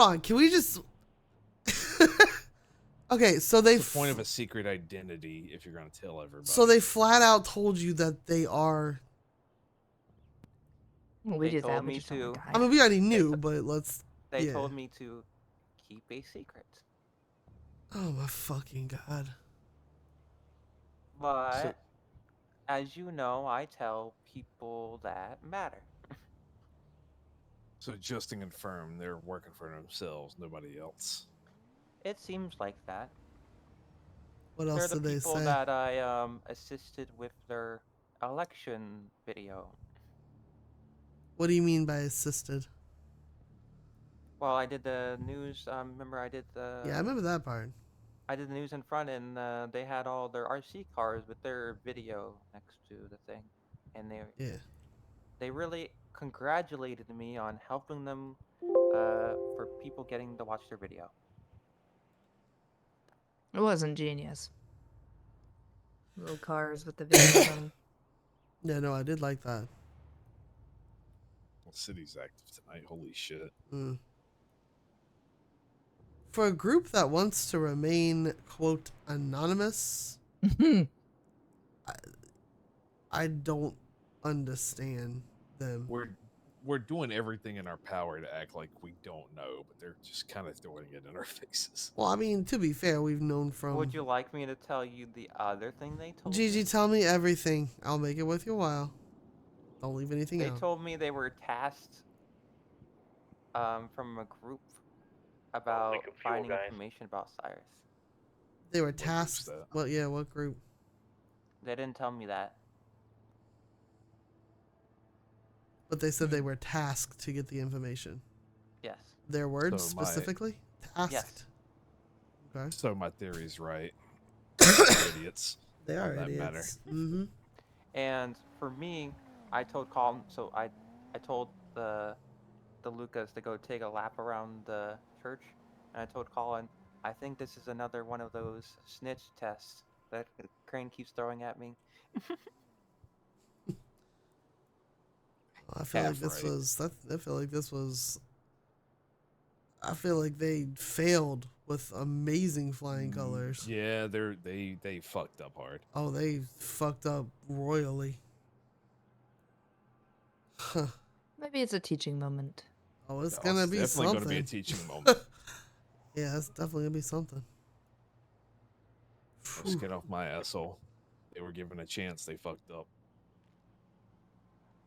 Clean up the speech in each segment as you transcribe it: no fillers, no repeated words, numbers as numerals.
Hold on, can we just... Okay, so they... What's the point of a secret identity if you're going to tell everybody? So they flat out told you that they are... Well, we They did that. told We me just don't to. like I hide. mean, we already knew, but let's... They yeah. told me to keep a secret. Oh my fucking god. But, as you know, I tell people that matter. So just to confirm, they're working for themselves, nobody else. It seems like that. What They're else the did they people say? that I assisted with their election video. What do you mean by assisted? Well, I did the news. Remember, I did the. Yeah, I remember that part. I did the news in front, and they had all their RC cars with their video next to the thing, and Yeah. they really congratulated me on helping them for people getting to watch their video. It wasn't genius. Little cars with the videos on them. Yeah, no, I did like that. Well, city's active tonight. Holy shit. Mm. For a group that wants to remain, quote, anonymous, I don't understand them. We're doing everything in our power to act like we don't know, but they're just kind of throwing it in our faces. Well, I mean, to be fair, we've known from... Would you like me to tell you the other thing they told Gigi, me? tell me everything. I'll make it worth your while. Don't leave anything They out. told me they were tasked from a group about finding information about Cyrus. They were What group's tasked... that? Well, yeah, what group? They didn't tell me that. But they said they were tasked to get the information. Yes. Their words So my- specifically? Tasked. Yes. Okay. So my theory's right. They're idiots. They are on that matter. idiots. Mm-hmm. And for me, I told Colin. So I told the Lucas to go take a lap around the church, and I told Colin, I think this is another one of those snitch tests that Crane keeps throwing at me. I feel like Half this right. was... I feel like this was... I feel like they failed with amazing flying colors. Yeah, they fucked up hard. Oh, they fucked up royally. Huh. Maybe it's a teaching moment. Oh, it's No, gonna be definitely something. gonna be a teaching moment. Yeah, it's definitely gonna be something. Let's get off my asshole. They were given a chance, they fucked up.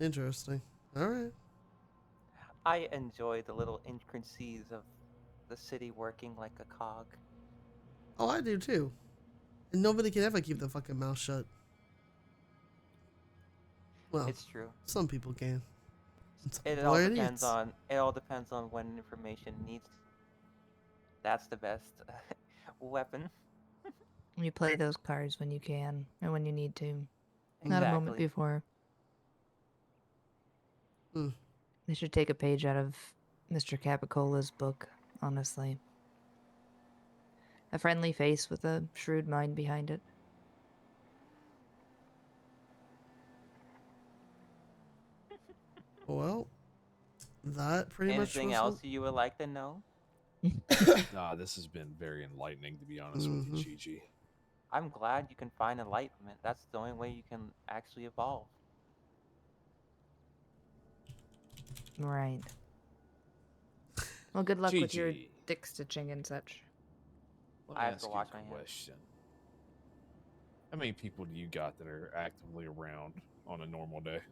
Interesting. All right. I enjoy the little intricacies of the city working like a cog. Oh, I do too. And nobody can ever keep their fucking mouth shut. Well, It's true. some people can. And some It people all are depends idiots. on when information needs. That's the best weapon. You play those cards when you can and when you need to. Not a moment Exactly. before. Hmm. They should take a page out of Mr. Capicola's book, honestly. A friendly face with a shrewd mind behind it. Well, that pretty Anything much else you would like to know? Nah, this has been very enlightening, to be honest with Mhm. you, Gigi. I'm glad you can find enlightenment. That's the only way you can actually evolve. Right. Well, good luck with your Gigi. dick stitching and such. Let I me have ask to you wash a my hands. question. How many people do you got that are actively around on a normal day?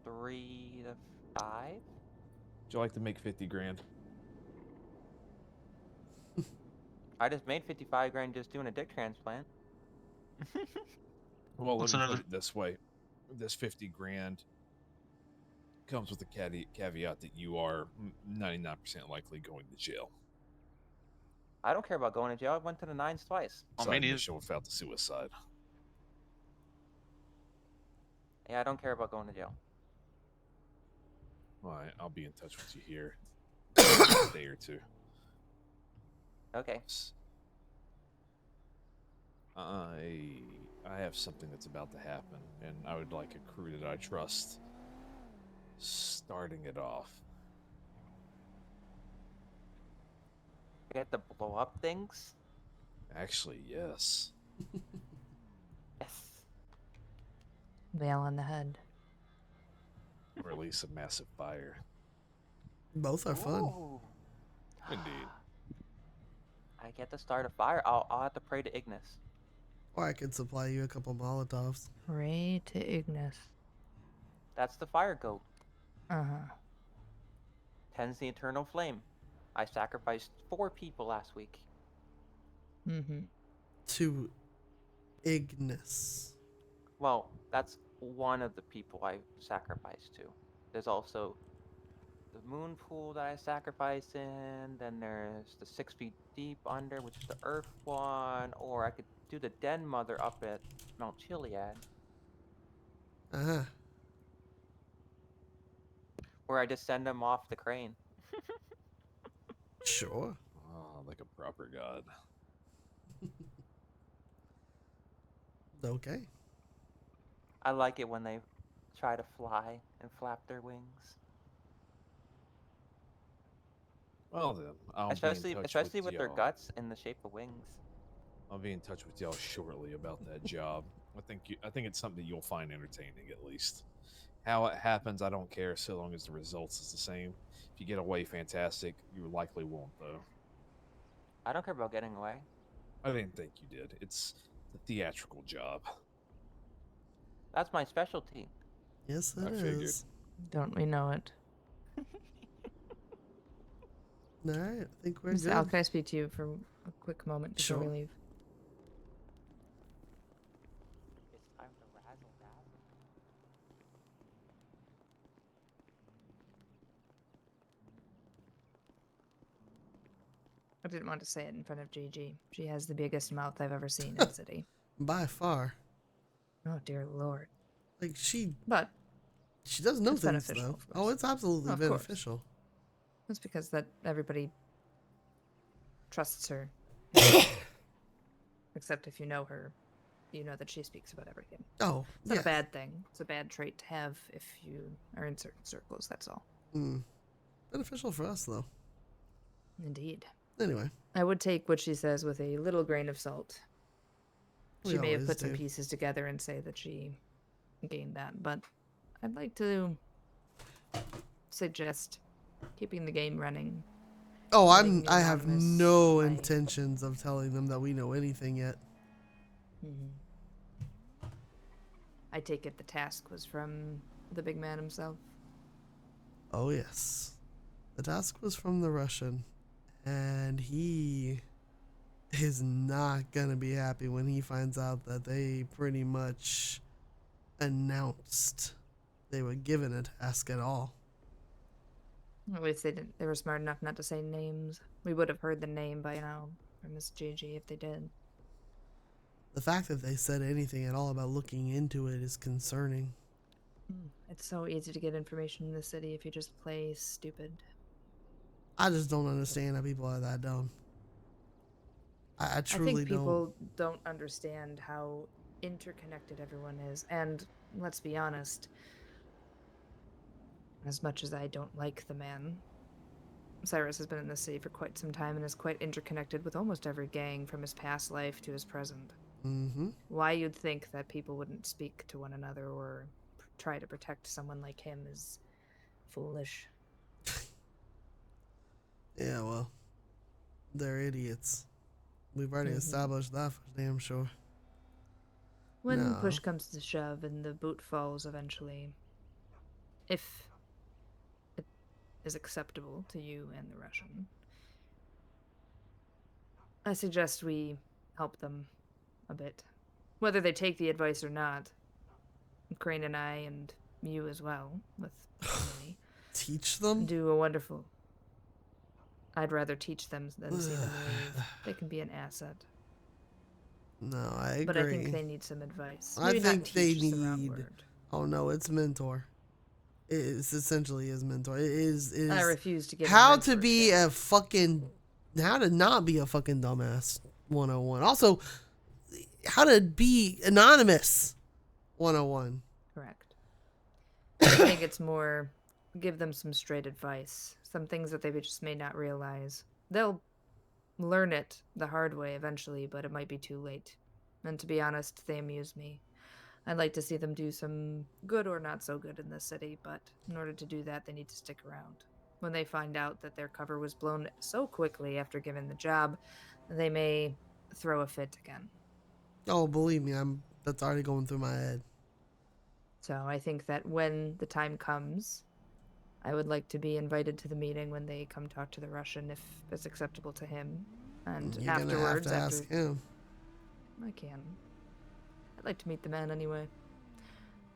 3 to 5. Would you like to make 50 grand? I just made 55 grand just doing a dick transplant. Well, What's let me another- put it this way. This 50 grand comes with the caveat that you are 99% likely going to jail. I don't care about going to jail. I went to the 9s twice. Oh, Side me neither. mission without the suicide. Yeah, I don't care about going to jail. All right, I'll be in touch with you here in a day or two. Okay. I have something that's about to happen, and I would like a crew that I trust starting it off. I get to blow up things. Actually, yes. Yes. Nail on the head. Release a massive fire. Both are fun. Ooh. Indeed. I get to start a fire. I'll have to pray to Ignis. Or I could supply you a couple Molotovs. Pray to Ignis. That's the fire goat. Uh-huh. Tends the eternal flame. I sacrificed 4 people last week. Mm-hmm. To Ignis. Well, that's one of the people I sacrificed to. There's also the moon pool that I sacrifice in. Then there's the 6 feet deep under, which is the earth one. Or I could do the den mother up at Mount Chiliad, Uh-huh. where I just send them off the crane. Sure. Oh, like a proper god. Okay. I like it when they try to fly and flap their wings. Well then, I'll Especially be in touch with their y'all. guts in the shape of wings. I'll be in touch with y'all shortly about that job. I think it's something that you'll find entertaining at least. How it happens, I don't care so long as the results is the same. If you get away, fantastic. You likely won't though. I don't care about getting away. I didn't think you did. It's a theatrical job. That's my specialty. Yes, it I figured. is. Don't we know it? All right. I think we're Miss good. Al, can I speak to you for a quick moment before we Sure. leave? It's time to razzle dazzle. I didn't want to say it in front of Gigi. She has the biggest mouth I've ever seen in the city. By far. Oh, dear Lord. Like, she But does know It's things, beneficial, though. of Oh, course. it's absolutely Of course. beneficial. that's because that everybody trusts her. Except if you know her, you know that she speaks about everything. Oh, It's not yeah. a bad thing. It's a bad trait to have if you are in certain circles, that's all. Beneficial for us, though. Indeed. Anyway. I would take what she says with a little grain of salt. She We may have always put some do. pieces together and say that she gained that, but I'd like to suggest keeping the game running. Oh, Leaving I have anonymous no by- intentions of telling them that we know anything yet. I take it the task was from the big man himself. Oh, yes. The task was from the Russian, and he is not gonna be happy when he finds out that they pretty much announced they were given a task at all. At least they were smart enough not to say names. We would have heard the name by now from Miss Gigi if they did. The fact that they said anything at all about looking into it is concerning. It's so easy to get information in the city if you just play stupid. I just don't understand how people are that dumb. I truly I think don't. people don't understand how interconnected everyone is. And let's be honest, as much as I don't like the man, Cyrus has been in the city for quite some time and is quite interconnected with almost every gang from his past life to his present. Mm-hmm. Why you'd think that people wouldn't speak to one another or try to protect someone like him is foolish. Yeah, well, they're idiots. We've already established that for damn sure. When No. push comes to shove and the boot falls eventually, if it is acceptable to you and the Russian, I suggest we help them a bit. Whether they take the advice or not, Crane and I, and you as well, with Emily, Teach them? do a wonderful... I'd rather teach them than see them leave. They can be an asset. No, I agree. But I think they need some advice. I Maybe not think they teach is the wrong need- word. Oh no, it's mentor. It's essentially his mentor. It is I refuse to give how him to be mentorship. a fucking, how to not be a fucking dumbass 101. Also, how to be anonymous 101. Correct. I think it's more give them some straight advice, some things that they just may not realize. They'll learn it the hard way eventually, but it might be too late. And to be honest, they amuse me. I'd like to see them do some good or not so good in this city, but in order to do that, they need to stick around. When they find out that their cover was blown so quickly after given the job, they may throw a fit again. Oh, believe me, that's already going through my head. So I think that when the time comes, I would like to be invited to the meeting when they come talk to the Russian, if it's acceptable to him. And You're afterwards, gonna have to ask him. I can. I'd like to meet the man anyway.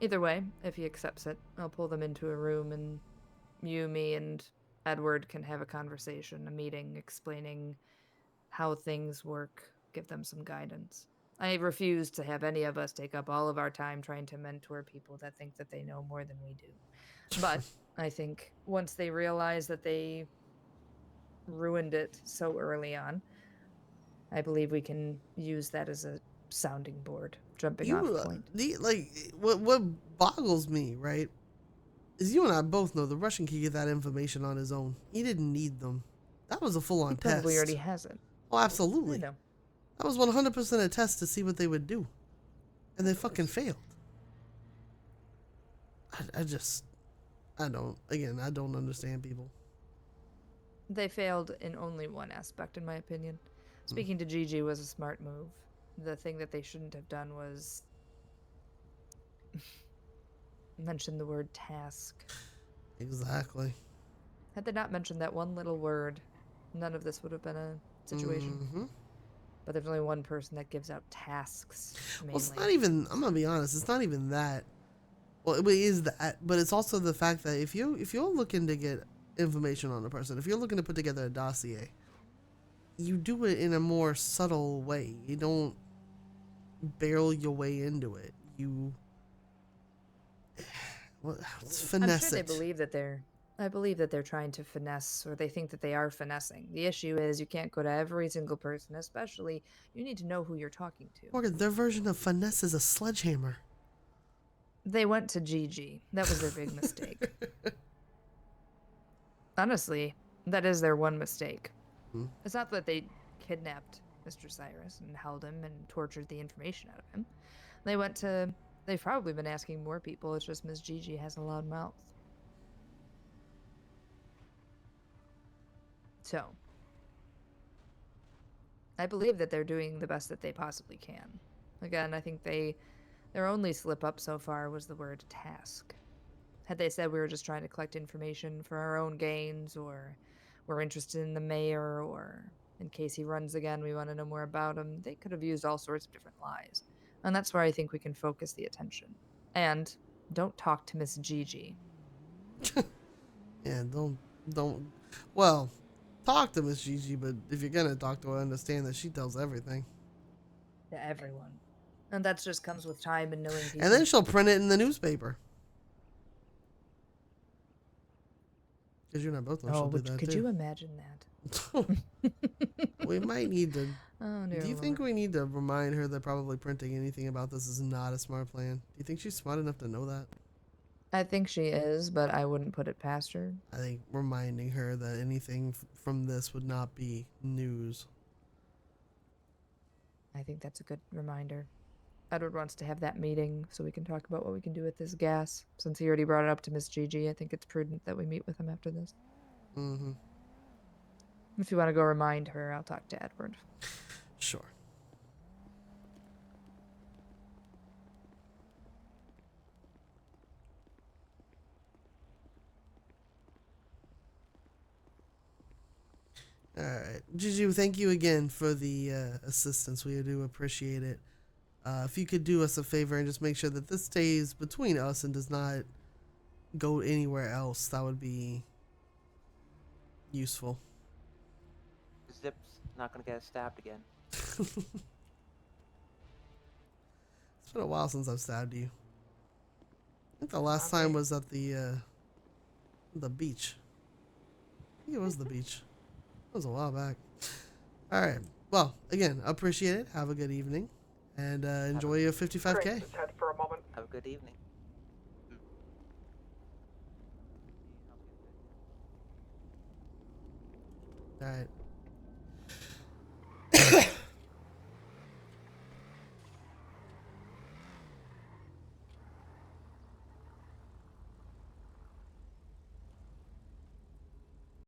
Either way, if he accepts it, I'll pull them into a room and you, me, and Edward can have a conversation, a meeting, explaining how things work, give them some guidance. I refuse to have any of us take up all of our time trying to mentor people that think that they know more than we do. But I think once they realize that they ruined it so early on, I believe we can use that as a sounding board, jumping off point. What boggles me, right, is you and I both know the Russian can get that information on his own. He didn't need them. That was a full-on He test. probably already has it. Oh, absolutely. I know. That was 100% a test to see what they would do. And they fucking failed. I don't understand people. They failed in only one aspect, in my opinion. Speaking to Gigi was a smart move. The thing that they shouldn't have done was mention the word task. Exactly. Had they not mentioned that one little word, none of this would have been a situation. Mm-hmm. But there's only one person that gives out tasks, mainly. Well, it's not even, I'm gonna be honest, it's not even that. Well, it is that, but it's also the fact that if you're looking to get information on a person, if you're looking to put together a dossier, you do it in a more subtle way. You don't barrel your way into it. Finesse I'm sure it. they believe that I believe that they're trying to finesse, or they think that they are finessing. The issue is you can't go to every single person, especially you need to know who you're talking to. Morgan, their version of finesse is a sledgehammer. They went to Gigi. That was their big mistake. Honestly, that is their one mistake. It's not that they kidnapped Mr. Cyrus and held him and tortured the information out of him. They've probably been asking more people. It's just Miss Gigi has a loud mouth. So, I believe that they're doing the best that they possibly can. Again, I think their only slip up so far was the word task. Had they said we were just trying to collect information for our own gains, or we're interested in the mayor, or in case he runs again, we want to know more about him, they could have used all sorts of different lies. And that's where I think we can focus the attention. And don't talk to Miss Gigi. Yeah, don't. Well, talk to Miss Gigi, but if you're gonna talk to her, understand that she tells everything. To everyone. And that just comes with time and knowing people. And then she'll print it in the newspaper. Because you and I both know she'll do that could too. you imagine that? We might need to. Oh, dear Do you Lord. think we need to remind her that probably printing anything about this is not a smart plan? Do you think she's smart enough to know that? I think she is, but I wouldn't put it past her. I think reminding her that anything from this would not be news. I think that's a good reminder. Edward wants to have that meeting so we can talk about what we can do with this gas. Since he already brought it up to Miss Gigi, I think it's prudent that we meet with him after this. Mm-hmm. If you want to go remind her, I'll talk to Edward. Sure. All right, Gigi, thank you again for the assistance. We do appreciate it. If you could do us a favor and just make sure that this stays between us and does not go anywhere else, that would be useful. Zip's not gonna get stabbed again. It's been a while since I've stabbed you. I think the last time was at the beach. I think it was the beach. That was a while back. All right. Well, again, appreciate it. Have a good evening. And enjoy your 55K. Just head for a moment. Have a good evening. All right.